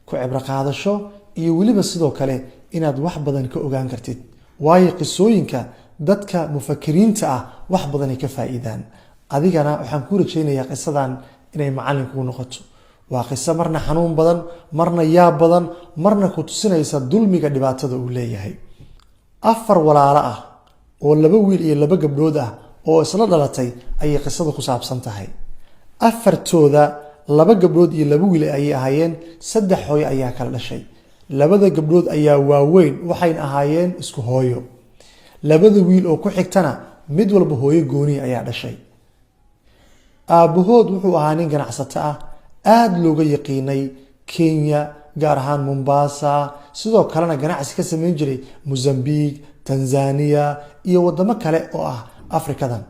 ku cibro qaadasho iyo waliba sidoo kale inaad wax badan ka ogaan kartid waayo qisooyinka dadka mufakiriinta ah wax badan ay ka faa'iidaan adigana waxaan ku rajaynayaa qisadan inay macallin ku noqoto waa qiso marna xanuun badan marna yaab badan marna ku tusinaysa dulmiga dhibaatada uu leeyahay afar walaalo ah oo laba wiil iyo laba gabdhood ah oo isla dhalatay ayay qisada ku saabsan tahay afartooda laba gabdhood iyo laba wiil ayay ahaayeen saddex hooyo ayaa kala dhashay labada gabdhood ayaa waaweyn waxayna ahaayeen isku hooyo labada wiil oo ku xigtana mid walba hooyo gooni ayaa dhashay aabahood wuxuu ahaa nin ganacsato ah aad looga yaqiinay Kenya gaar ahaan Mombasa sidoo kalena ganacsi ka sameyn jiray Mozambique Tanzania iyo wadamo kale oo ah Afrikadan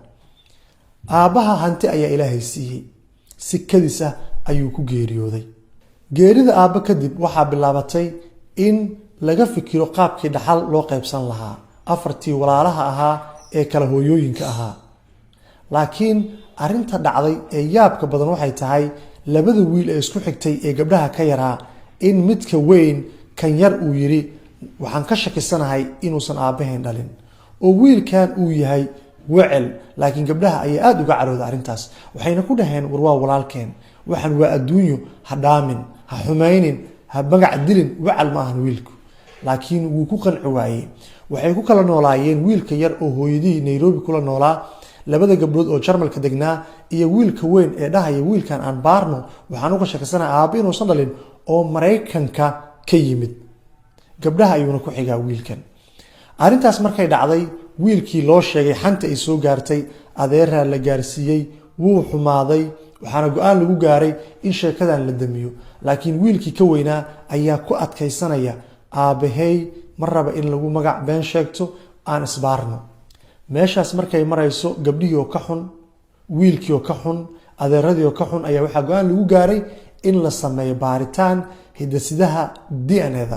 aabaha hanti ayaa Ilaahay siiyay sikadiisa ayuu ku geeriyooday geerida aaba kadib waxaa bilaabatay in laga fikiro qaabkii dhaxal loo qaybsan lahaa afartii walaalaha ahaa ee kala hooyooyinka ahaa laakiin arinta dhacday ee yaabka badan waxay tahay labada wiil ee isku xigtay ee gabdhaha ka yaraa in midka weyn kan yar uu yiri waxaan ka shakisanahay inuusan aabaheen dhalin oo wiilkan uu yahay wacel laakiin gabdhaha ayaa aad uga carooday arintaas waxayna ku dhaheen war waa walaalkeen waxan waa adduunyo ha dhaamin ha xumaynin ha magac dilin wacel ma ahan wiilku laakiin wuu ku qanci waayay waxay ku kala noolaayeen wiilka yar oo hooyadii Nairobi kula noolaa labada gabdhood oo Jarmalka degnaa iyo wiilka weyn ee dhahaya wiilkan aan baarno waxaan uga shakisanahay aaba inuusan dhalin oo Mareykanka ka yimid gabdhaha ayuuna ku xigaa wiilkan arintaas markay dhacday wiilkii loo sheegay xanta ay soo gaartay adeeraa la gaarsiiyay wuu xumaaday waxaana go'aan lagu gaaray in sheekadan la damiyo laakiin wiilkii ka weynaa ayaa ku adkaysanaya aabahay marraba in lagu magac been sheegto aan isbaarno meeshaas markay marayso gabdhihii oo ka xun wiilkii oo ka xun adeeradii oo ka xun ayaa waxaa go'aan lagu gaaray in la sameeyo baaritaan hidasidaha DNA-da